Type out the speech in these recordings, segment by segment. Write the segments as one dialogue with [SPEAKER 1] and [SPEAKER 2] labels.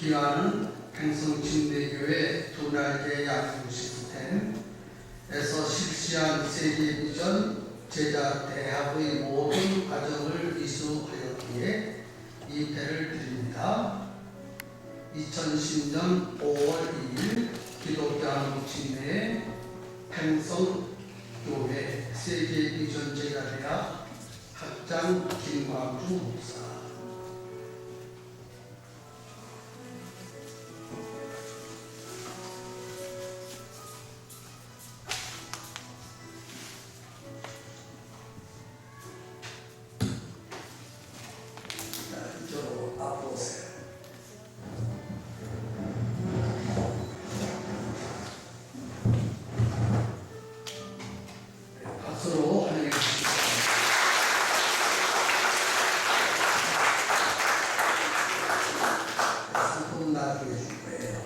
[SPEAKER 1] 기와는 팽성침대교회 두 날개 양육 시스템에서 실시한 세계 비전 제자 대학의 모든 과정을 이수하였기에 입회를 드립니다. 2010년 5월 2일 기독교 한국침대 팽성교회 세계 비전 제자 대학 학장 김광주 목사. 박수로 환영해 주십시오. 상품 나중에 줄 거예요.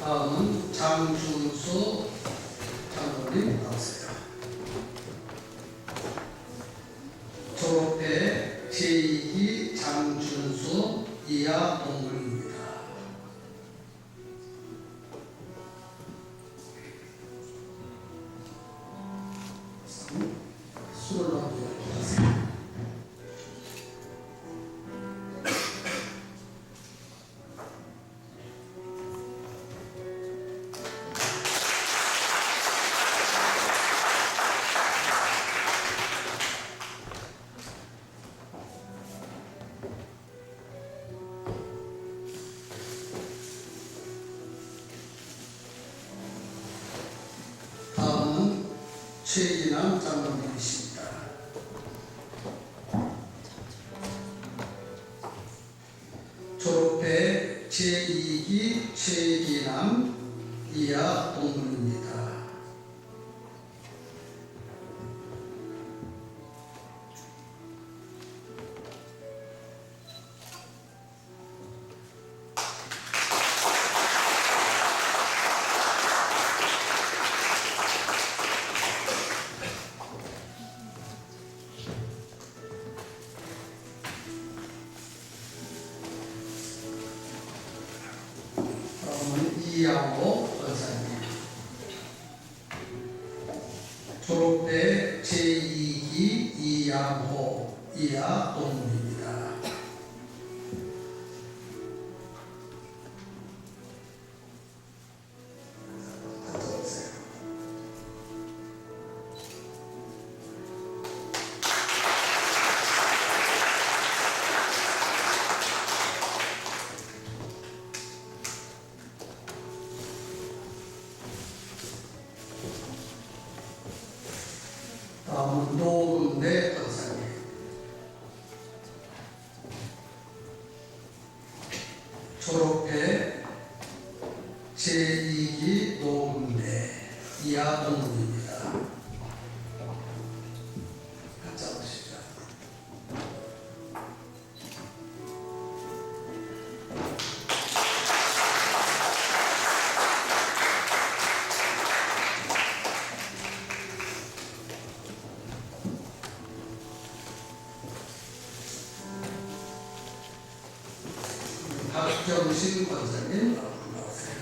[SPEAKER 1] 다음은 장준수 장로님 나오세요. 졸업회 제2기 장준수 이하 동물입니다. 술을 넣어주세요. 다음은 최인환 장로님이십니다. 졸업회 제2기 최기남 이하 동문입니다. 이양호 권사님. 졸업회 제2기 이양호 이하 동문입니다. 다음은 노은대 권사님. 졸업회 제2기 노은대 이하 동문입니다. 같이 보시죠. 박경신 권사님 앞으로 나오세요.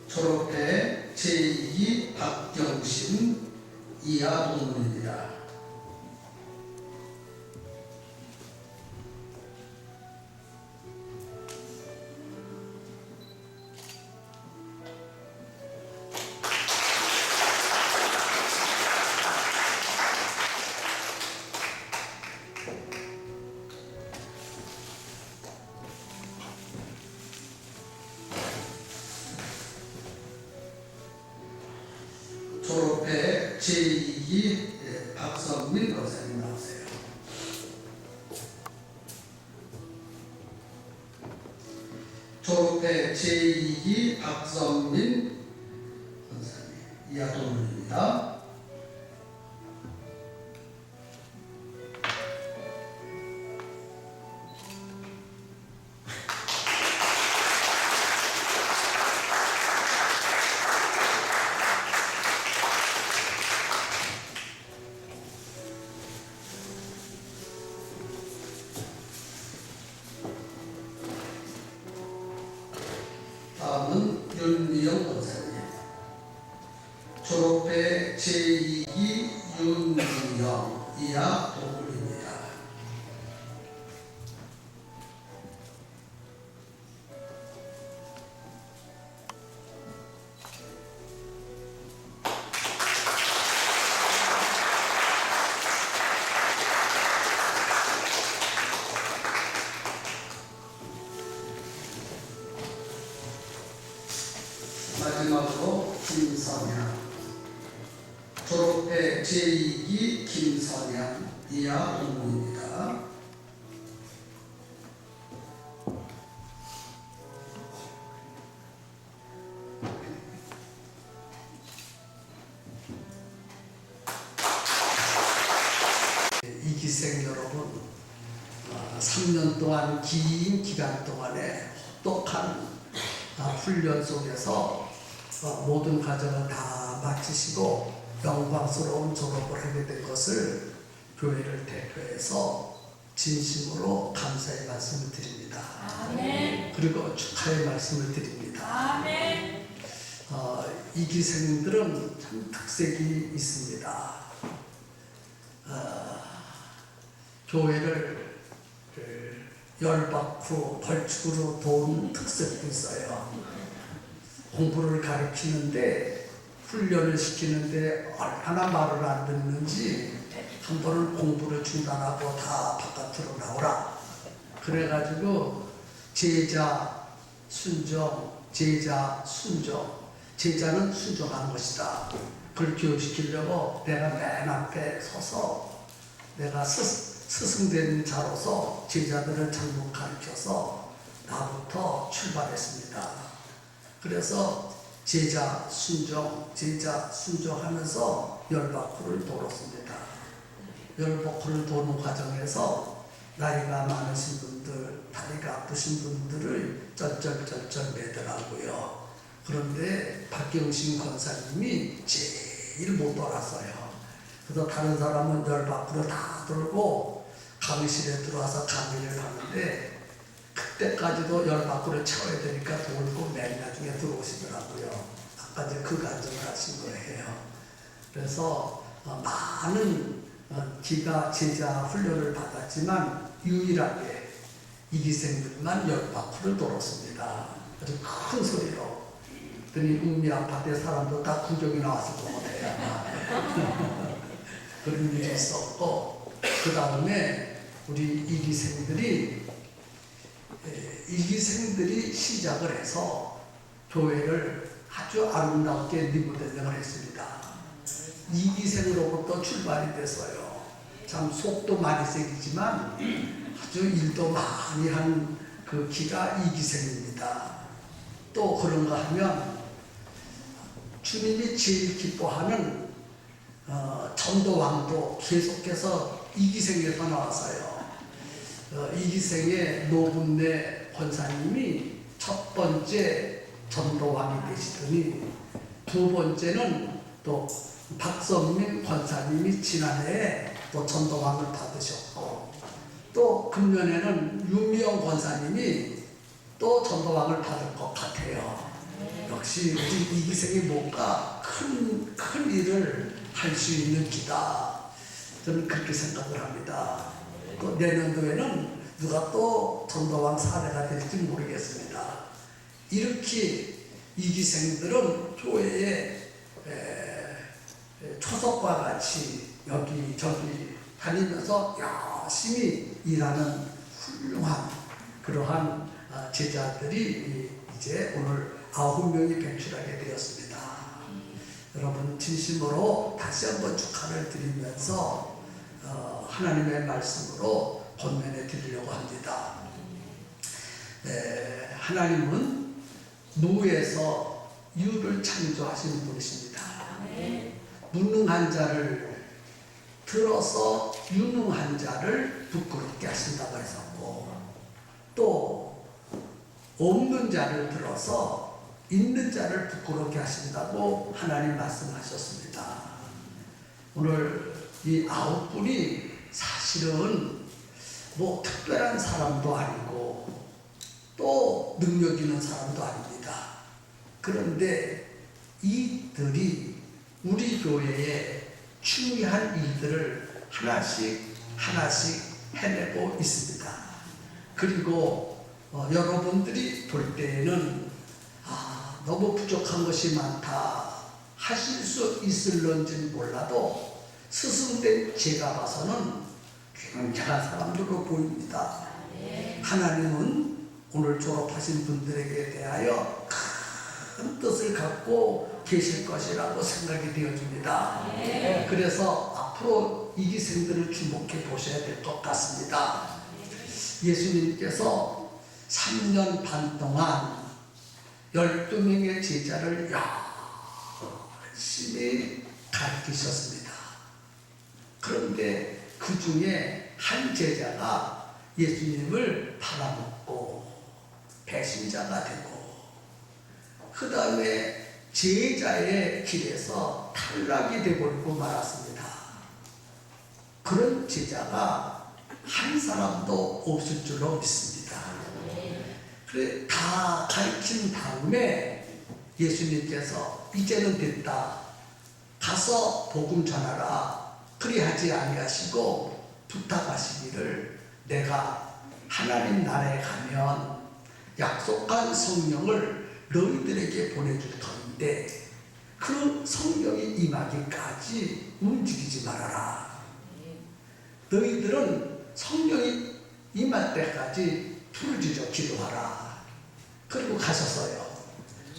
[SPEAKER 1] 졸업회 제2기 박경신 이하 동문입니다. 졸업회 제2기 박선민 권사님 나오세요. 졸업회 제2기 박선민 권사님 이하 동문입니다. 김선양, 졸업회 제2기 김선양 이하 공무입니다. 이기생 여러분, 3년 동안 긴 기간 동안에 혹독한 훈련 속에서 모든 과정을 다 마치시고 영광스러운 졸업을 하게 된 것을 교회를 대표해서 진심으로 감사의 말씀을 드립니다.
[SPEAKER 2] 아멘.
[SPEAKER 1] 그리고 축하의 말씀을 드립니다.
[SPEAKER 2] 아멘.
[SPEAKER 1] 이기생들은 참 특색이 있습니다. 교회를 열받고 벌칙으로 도운 특색도 있어요. 공부를 가르치는데 훈련을 시키는데 얼마나 말을 안 듣는지 한 번은 공부를 중단하고 다 바깥으로 나오라. 그래가지고 제자 순종, 제자 순종, 제자는 순종한 것이다. 그걸 교육시키려고 내가 맨 앞에 서서 내가 스승된 자로서 제자들을 잘못 가르쳐서 나부터 출발했습니다. 그래서 제자 순종하면서 열바쿠를 돌았습니다. 열바쿠를 도는 과정에서 나이가 많으신 분들, 다리가 아프신 분들을 쩔쩔쩔쩔 매더라고요. 그런데 박경신 권사님이 제일 못 돌았어요. 그래서 다른 사람은 열바쿠를 다 돌고 강의실에 들어와서 강의를 하는데 그때까지도 열바쿠를 채워야 되니까 돌고 맨 나중에 들어오시더라고요. 아까 이제 그 간증을 하신 거예요. 그래서 많은 기가 제자 훈련을 받았지만 유일하게 이기생들만 열바쿠를 돌았습니다. 아주 큰 소리로. 그랬더니 웅미 아파트에 사람도 다 구경이 나왔을 것 같아요. 그런 일이 있었고, 그 다음에 우리 이기생들이 시작을 해서 교회를 아주 아름답게 리모델링을 했습니다. 이기생으로부터 출발이 됐어요. 참 속도 많이 새기지만 아주 일도 많이 한 그 기가 이기생입니다. 또 그런가 하면 주님이 제일 기뻐하는 전도왕도 계속해서 이기생에서 나왔어요. 이기생의 노분내 권사님이 첫 번째 전도왕이 되시더니 두 번째는 또 박선민 권사님이 지난해에 또 전도왕을 받으셨고 또 금년에는 유미영 권사님이 또 전도왕을 받을 것 같아요. 역시 우리 이기생이 뭔가 큰 일을 할 수 있는 기다. 저는 그렇게 생각을 합니다. 또 내년도에는 누가 또 전도왕 사례가 될지 모르겠습니다. 이렇게 이기생들은 교회에 초석과 같이 여기저기 다니면서 열심히 일하는 훌륭한 그러한 제자들이 이제 오늘 9명이 배출하게 되었습니다. 여러분 진심으로 다시 한번 축하를 드리면서 하나님의 말씀으로 권면해 드리려고 합니다. 하나님은 무에서 유를 창조하신 분이십니다. 무능한 자를 들어서 유능한 자를 부끄럽게 하신다고 했었고 또 없는 자를 들어서 있는 자를 부끄럽게 하신다고 하나님 말씀하셨습니다. 오늘 이 9분이 사실은 뭐 특별한 사람도 아니고 또 능력 있는 사람도 아닙니다. 그런데 이들이 우리 교회에 중요한 일들을 하나씩 해내고 있습니다. 그리고 여러분들이 볼 때에는 너무 부족한 것이 많다 하실 수 있을런지는 몰라도 스승된 제가 봐서는 굉장한 사람들로 보입니다. 하나님은 오늘 졸업하신 분들에게 대하여 큰 뜻을 갖고 계실 것이라고 생각이 되어집니다. 그래서 앞으로 이기생들을 주목해 보셔야 될 것 같습니다. 예수님께서 3년 반 동안 12명의 제자를 열심히 가르치셨습니다. 그런데 그 중에 한 제자가 예수님을 팔아먹고 배신자가 되고, 그 다음에 제자의 길에서 탈락이 되어버리고 말았습니다. 그런 제자가 한 사람도 없을 줄로 믿습니다. 그래 다 가르친 다음에 예수님께서 이제는 됐다, 가서 복음 전하라, 그리하지 아니하시고 부탁하시기를 내가 하나님 나라에 가면 약속한 성령을 너희들에게 보내줄 터인데 그 성령이 임하기까지 움직이지 말아라. 너희들은 성령이 임할 때까지 부르짖어 기도하라. 그리고 가셨어요.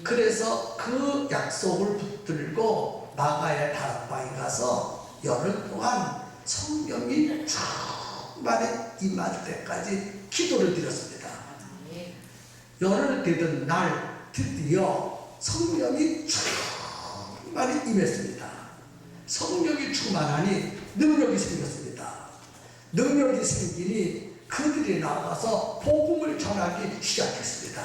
[SPEAKER 1] 그래서 그 약속을 붙들고 마가의 다락방에 가서 열흘 동안 성령이 충만히 임할 때까지 기도를 드렸습니다. 열흘 되던 날 드디어 성령이 충만히 임했습니다. 성령이 충만하니 능력이 생겼습니다. 능력이 생기니 그들이 나가서 복음을 전하기 시작했습니다.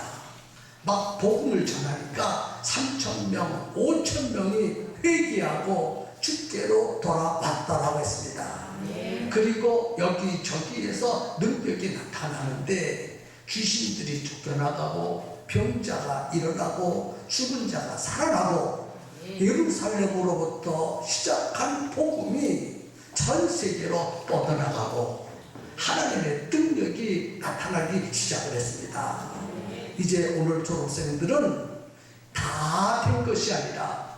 [SPEAKER 1] 막 복음을 전하니까 3,000명, 5,000명이 회개하고 주께로 돌아왔다라고 했습니다. 그리고 여기저기에서 능력이 나타나는데 귀신들이 쫓겨나가고 병자가 일어나고 죽은 자가 살아나고 예루살렘으로부터 시작한 복음이 전 세계로 뻗어나가고 하나님의 능력이 나타나기 시작을 했습니다. 이제 오늘 졸업생들은 다 된 것이 아니라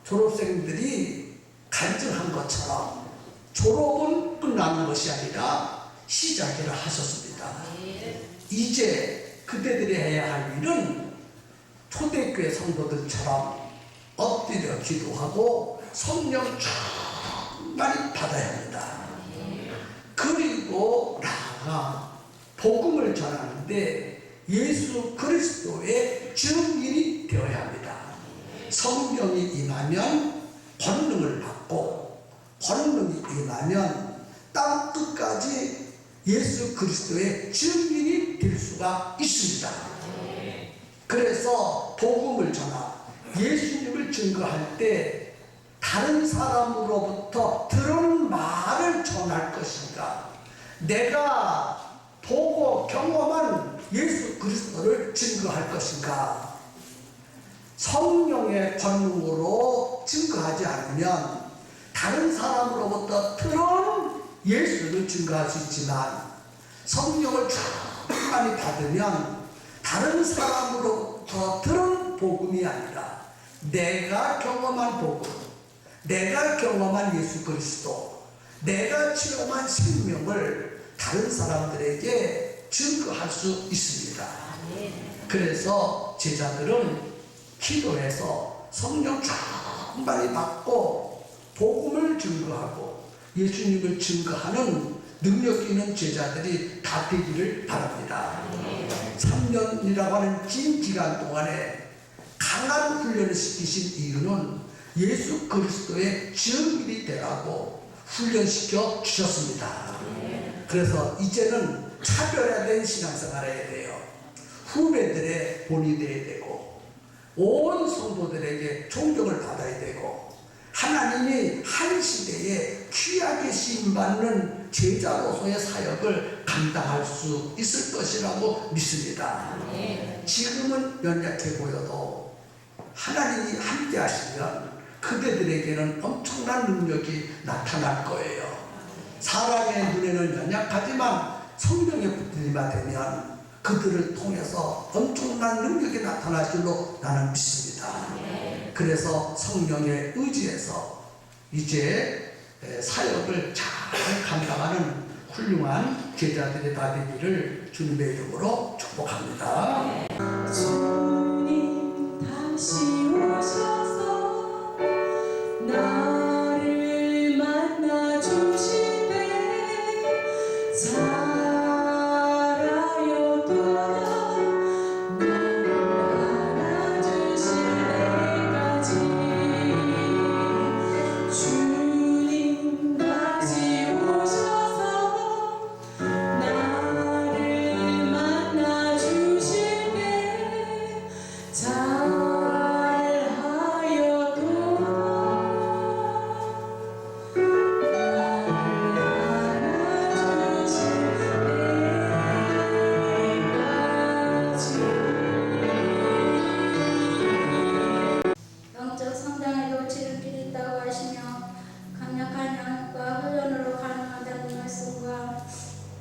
[SPEAKER 1] 졸업생들이 간증한 것처럼 졸업은 끝나는 것이 아니라 시작이라 하셨습니다. 이제 그대들이 해야 할 일은 초대교회 성도들처럼 엎드려 기도하고 성령 충만히 받아야 합니다. 그리고 나아가 복음을 전하는데 예수 그리스도의 증인이 되어야 합니다. 성령이 임하면 권능을 받고, 권능이 임하면 땅 끝까지 예수 그리스도의 증인이 될 수가 있습니다. 그래서 복음을 전하, 예수님을 증거할 때 다른 사람으로부터 들은 말을 전할 것인가, 내가 보고 경험한 예수 그리스도를 증거할 것인가. 성령의 권능으로 증거하지 않으면 다른 사람으로부터 들은 예수를 증거할 수 있지만, 성령을 충만히 받으면 다른 사람으로부터 들은 복음이 아니라 내가 경험한 복음, 내가 경험한 예수 그리스도, 내가 체험한 생명을 다른 사람들에게 증거할 수 있습니다. 그래서 제자들은 기도해서 성령 충만히 받고 복음을 증거하고 예수님을 증거하는 능력 있는 제자들이 다 되기를 바랍니다. 3년이라고 하는 긴 기간 동안에 강한 훈련을 시키신 이유는 예수 그리스도의 증인이 되라고 훈련시켜 주셨습니다. 그래서 이제는 차별화된 신앙생활을 해야 돼요. 후배들의 본이 되어야 되고, 온 성도들에게 존경을 받아야 되고, 하나님이 한 시대에 귀하게 쓰임받는 제자로서의 사역을 감당할 수 있을 것이라고 믿습니다. 지금은 연약해 보여도 하나님이 함께 하시면 그대들에게는 엄청난 능력이 나타날 거예요. 사람의 눈에는 연약하지만 성령의 붙들림만 되면 그들을 통해서 엄청난 능력이 나타날 줄로 나는 믿습니다. 그래서 성령에 의지해서 이제 사역을 잘 감당하는 훌륭한 제자들의 다 되기를 주님의 이름으로 축복합니다.
[SPEAKER 2] 주님 다시 오셔서 나를 만나 주시네. 살아여도 나를 안아주실 때까지 주님 다시 오셔서 나를 만나 주시네.
[SPEAKER 3] 영적 성장에도 지름길이 있다고 하시며 강력한 양육과 훈련으로 가능하다는 말씀과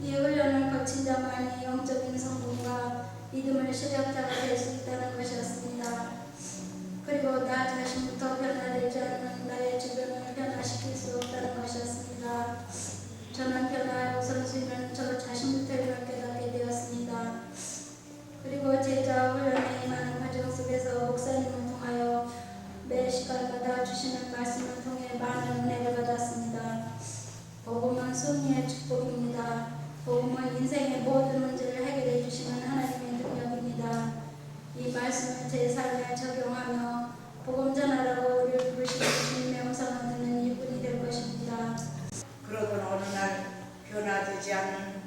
[SPEAKER 3] 이 훈련을 거친 자만이 영적인 성공과 믿음의 실력자가 될 수 있다는 것이었습니다. 그리고 나 자신부터 변화되지 않는 나의 주변을 변화시킬 수 없다는 것이었습니다. 저는 변화의 우선순위는 저 자신부터임을 깨닫게 되었습니다. 그리고 제자 훈련에 임하는 과정 속에서 목사님을 통하여 매 시간마다 주시는 말씀을 통해 많은 은혜를 받았습니다. 복음은 승리의 축복입니다. 복음은 인생의 모든 문제를 해결해 주시는 하나님의 능력입니다. 이 말씀을 제 삶에 적용하며 복음 전하라고 우리를 부르시는 주님의 음성을 듣는 일꾼이 될 것입니다.
[SPEAKER 4] 그러던 어느 날 변화되지 않은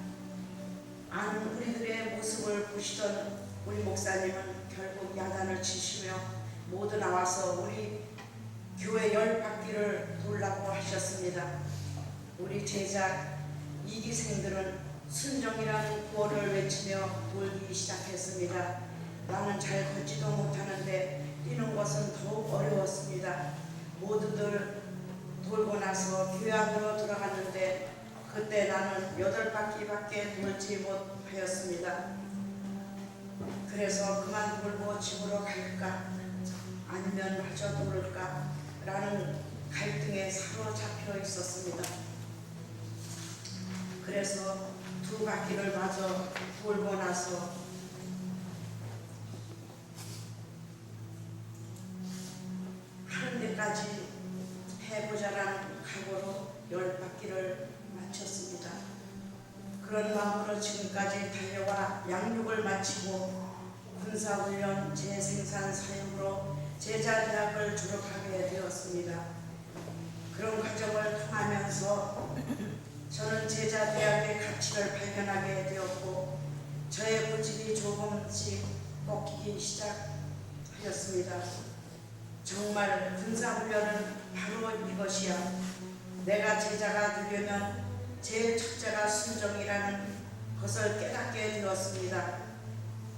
[SPEAKER 4] 우리들의 모습을 보시던 우리 목사님은 결국 야단을 치시며 모두 나와서 우리 교회 10바퀴를 돌라고 하셨습니다. 우리 제자 이기생들은 순종이라는 구호를 외치며 돌기 시작했습니다. 나는 잘 걷지도 못하는데 뛰는 것은 더욱 어려웠습니다. 모두들 돌고 나서 교회 안으로 들어갔는데 그때 나는 8바퀴밖에 돌지 못하였습니다. 그래서 그만 돌고 집으로 갈까 아니면 마저 돌을까 라는 갈등에 사로잡혀 있었습니다. 그래서 2바퀴를 마저 돌고 나서 하는 데까지 해보자라는 각오로 10바퀴를 마쳤습니다. 그런 마음으로 지금까지 달려와 양육을 마치고 군사훈련 재생산 사역으로 제자대학을 졸업하게 되었습니다. 그런 과정을 통하면서 저는 제자대학의 가치를 발견하게 되었고 저의 고집이 조금씩 꺾이기 시작하였습니다. 정말 군사훈련은 바로 이것이야. 내가 제자가 되려면 제일 첫째가 순종이라는 것을 깨닫게 되었습니다.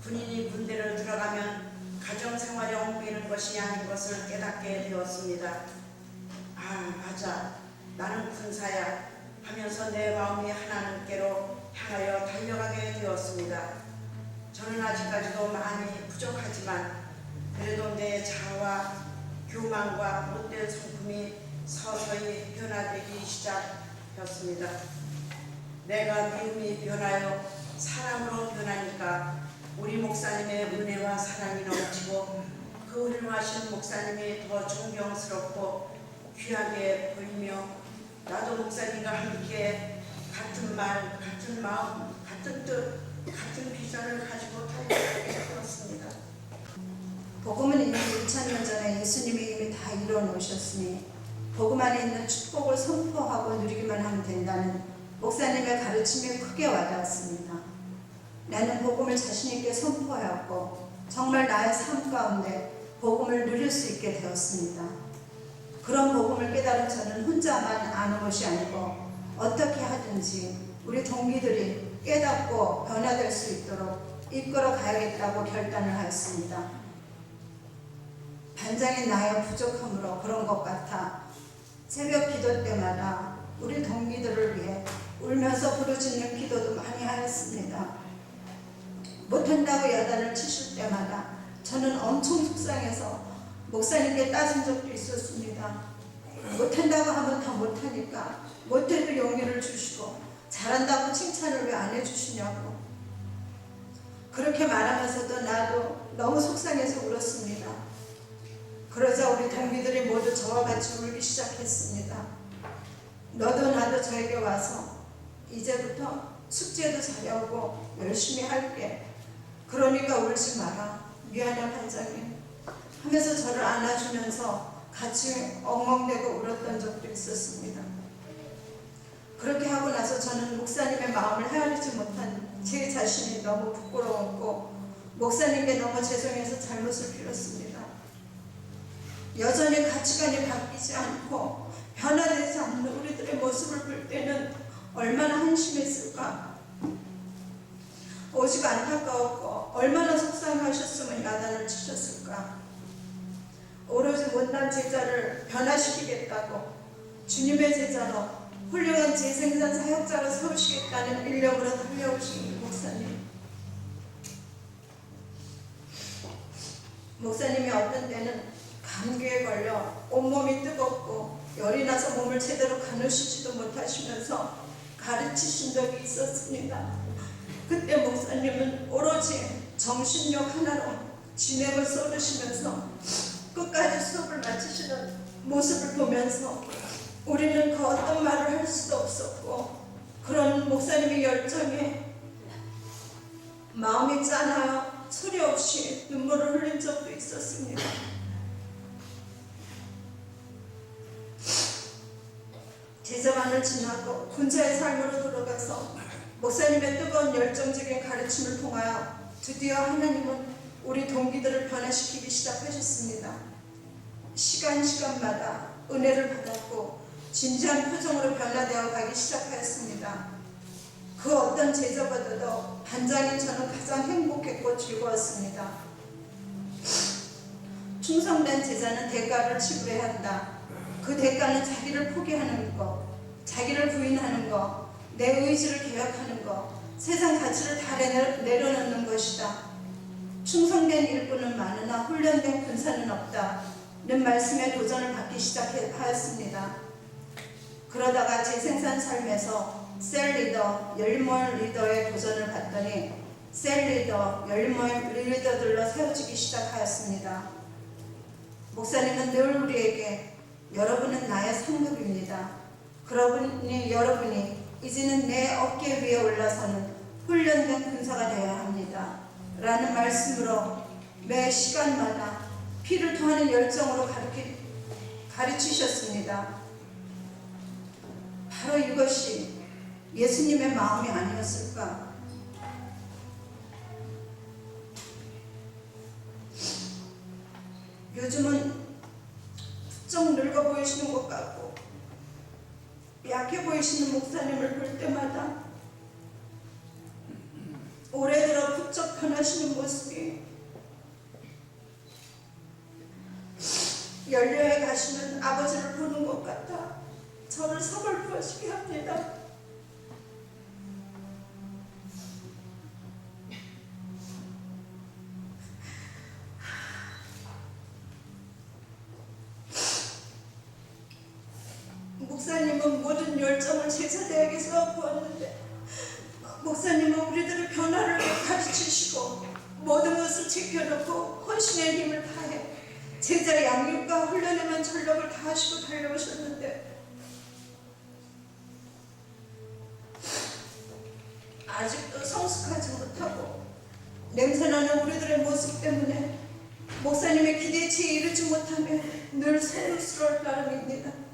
[SPEAKER 4] 군인이 군대를 들어가면 가정생활에 옮기는 것이 아닌 것을 깨닫게 되었습니다. 아, 맞아. 나는 군사야 하면서 내 마음이 하나님께로 향하여 달려가게 되었습니다. 저는 아직까지도 많이 부족하지만 그래도 내 자아와 교만과 못된 성품이 서서히 변화되기 시작했습니다. 내가 미움이 변하여 사랑으로 변하니까 우리 목사님의 은혜와 사랑이 넘치고 그 훌륭하신 목사님이 더 존경스럽고 귀하게 보이며 나도 목사님과 함께 같은 말, 같은 마음, 같은 뜻, 같은 비전을 가지고 달려가게 되었습니다.
[SPEAKER 5] 복음은 이미 2000년 전에 예수님이 이미 다 이루어 놓으셨으니 복음 안에 있는 축복을 선포하고 누리기만 하면 된다는 목사님의 가르침이 크게 와닿았습니다. 나는 복음을 자신 있게 선포하였고 정말 나의 삶 가운데 복음을 누릴 수 있게 되었습니다. 그런 복음을 깨달은 저는 혼자만 아는 것이 아니고 어떻게 하든지 우리 동기들이 깨닫고 변화될 수 있도록 이끌어 가야겠다고 결단을 하였습니다. 반장인 나의 부족함으로 그런 것 같아 새벽 기도 때마다 우리 동기들을 위해 울면서 부르짖는 기도도 많이 하였습니다. 못한다고 야단을 치실 때마다 저는 엄청 속상해서 목사님께 따진 적도 있었습니다. 못한다고 하면 더 못하니까 못해도 용기를 주시고 잘한다고 칭찬을 왜 안 해주시냐고 그렇게 말하면서도 나도 너무 속상해서 울었습니다. 그러자 우리 동기들이 모두 저와 같이 울기 시작했습니다. 너도 나도 저에게 와서 이제부터 숙제도 잘해오고 열심히 할게. 그러니까 울지 마라. 미안해 반장님. 하면서 저를 안아주면서 같이 엉엉대고 울었던 적도 있었습니다. 그렇게 하고 나서 저는 목사님의 마음을 헤아리지 못한 제 자신이 너무 부끄러웠고 목사님께 너무 죄송해서 잘못을 빌었습니다. 여전히 가치관이 바뀌지 않고 변화되지 않는 우리들의 모습을 볼 때는 얼마나 한심했을까. 오직 안타까웠고 얼마나 속상하셨으면 야단을 치셨을까. 오로지 못난 제자를 변화시키겠다고 주님의 제자로 훌륭한 재생산 사역자로 세우시겠다는 일념으로 달려오신 목사님. 목사님이 어떤 때는 감기에 걸려 온몸이 뜨겁고 열이 나서 몸을 제대로 가누시지도 못하시면서 가르치신 적이 있었습니다. 그때 목사님은 오로지 정신력 하나로 진액을 쏟으시면서 끝까지 수업을 마치시는 모습을 보면서 우리는 그 어떤 말을 할 수도 없었고 그런 목사님의 열정에 마음이 짠하여 소리 없이 눈물을 흘린 적도 있었습니다. 제자반을 지나고 군자의 삶으로 들어가서 목사님의 뜨거운 열정적인 가르침을 통하여 드디어 하나님은 우리 동기들을 변화시키기 시작하셨습니다. 시간마다 은혜를 받았고 진지한 표정으로 변화되어 가기 시작하였습니다. 그 어떤 제자보다도 반장인 저는 가장 행복했고 즐거웠습니다. 충성된 제자는 대가를 지불해야 한다. 그 대가는 자기를 포기하는 것, 자기를 부인하는 것, 내 의지를 개혁하는 것, 세상 가치를 다 내려놓는 것이다. 충성된 일꾼은 많으나 훈련된 군사는 없다는 말씀에 도전을 받기 시작하였습니다. 그러다가 재생산 삶에서 셀 리더, 열린모임 리더의 도전을 받더니 셀 리더, 열린모임 리더들로 세워지기 시작하였습니다. 목사님은 늘 우리에게 여러분은 나의 상급입니다. 여러분이 이제는 내 어깨 위에 올라서는 훈련된 군사가 되어야 합니다. 라는 말씀으로 매 시간마다 피를 토하는 열정으로 가르치셨습니다. 바로 이것이 예수님의 마음이 아니었을까. 요즘은 부쩍 늙어 보이시는 것 같고 약해 보이시는 목사님을 볼 때마다 올해 들어 부쩍 변하시는 모습이 연료에 가시는 아버지를 보는 것 같아 저를 서글퍼하시게 합니다. 목사님은 모든 열정을 제자들에게 쏟아부었는데 목사님은 우리들의 변화를 가르치시고 모든 것을 지켜놓고 헌신의 힘을 다해 제자 양육과 훈련에만 전력을 다하시고 달려오셨는데 아직도 성숙하지 못하고 냄새나는 우리들의 모습 때문에 목사님의 기대치에 이르지 못하며 늘 서글스러울 따름입니다.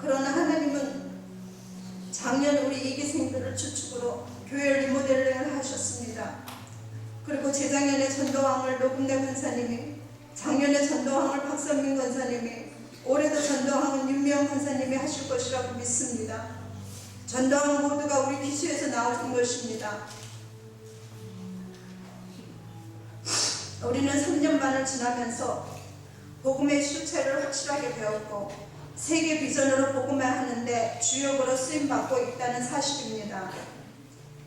[SPEAKER 5] 그러나 하나님은 작년 우리 이기생들을 주축으로 교회 리모델링을 하셨습니다. 그리고 재작년에 전도왕을 노금대 권사님이, 작년에 전도왕을 박선민 권사님이, 올해도 전도왕은 윤미영 권사님이 하실 것이라고 믿습니다. 전도왕 모두가 우리 기수에서 나오신 것입니다. 우리는 3년 반을 지나면서 복음의 실체를 확실하게 배웠고 세계 비전으로 복음화하는데 주역으로 쓰임받고 있다는 사실입니다.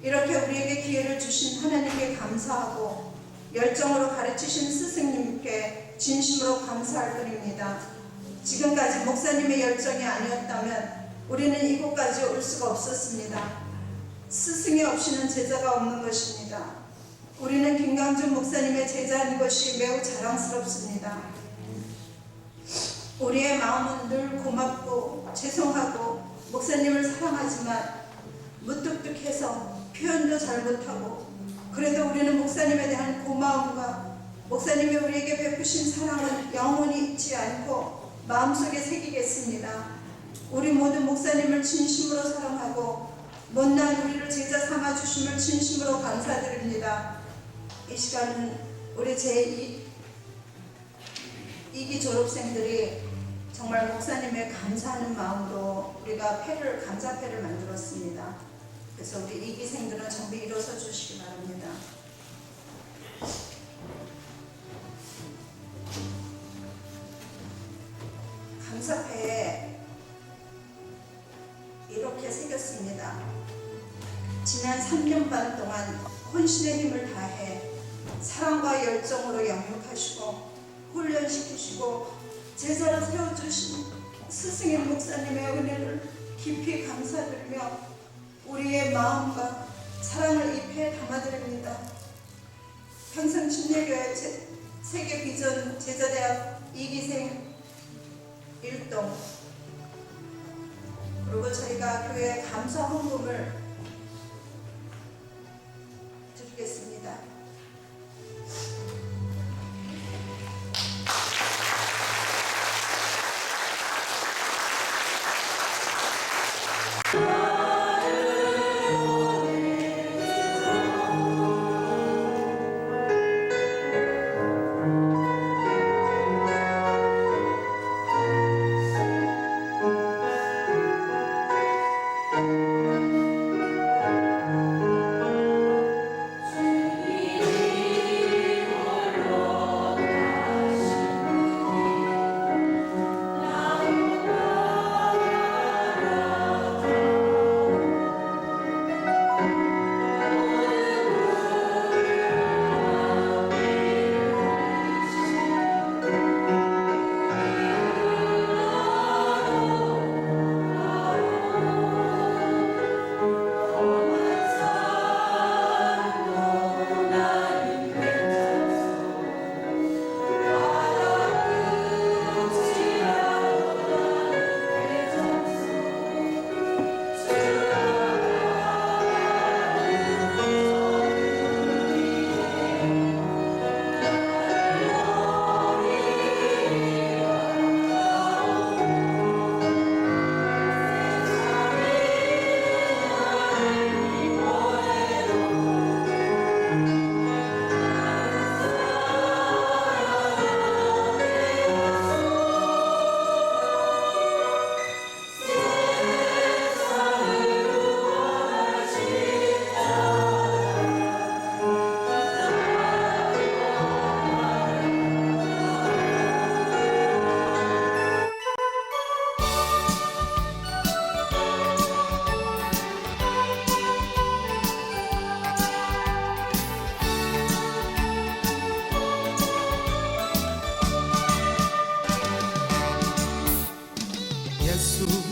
[SPEAKER 5] 이렇게 우리에게 기회를 주신 하나님께 감사하고 열정으로 가르치신 스승님께 진심으로 감사할 뿐입니다. 지금까지 목사님의 열정이 아니었다면 우리는 이곳까지 올 수가 없었습니다. 스승이 없이는 제자가 없는 것입니다. 우리는 김강준 목사님의 제자인 것이 매우 자랑스럽습니다. 우리의 마음은 늘 고맙고 죄송하고 목사님을 사랑하지만 무뚝뚝해서 표현도 잘 못하고, 그래도 우리는 목사님에 대한 고마움과 목사님이 우리에게 베푸신 사랑은 영원히 잊지 않고 마음속에 새기겠습니다. 우리 모두 목사님을 진심으로 사랑하고 못난 우리를 제자 삼아주심을 진심으로 감사드립니다. 이 시간은 우리 제2기 졸업생들이 정말 목사님의 감사하는 마음으로 우리가 감사패를 만들었습니다. 그래서 우리 2기생들은 정비 일어서 주시기 바랍니다. 감사패에 이렇게 새겼습니다. 지난 3년 반 동안 혼신의 힘을 다해 사랑과 열정으로 양육하시고 훈련시키시고 제자로 세워주신 스승의 목사님의 은혜를 깊이 감사드리며 우리의 마음과 사랑을 잎에 담아드립니다. 평생 침례교회 세계 비전 제자대학 2기생 1동, 그리고 저희가 교회 감사 헌금을 드리겠습니다.
[SPEAKER 6] 예수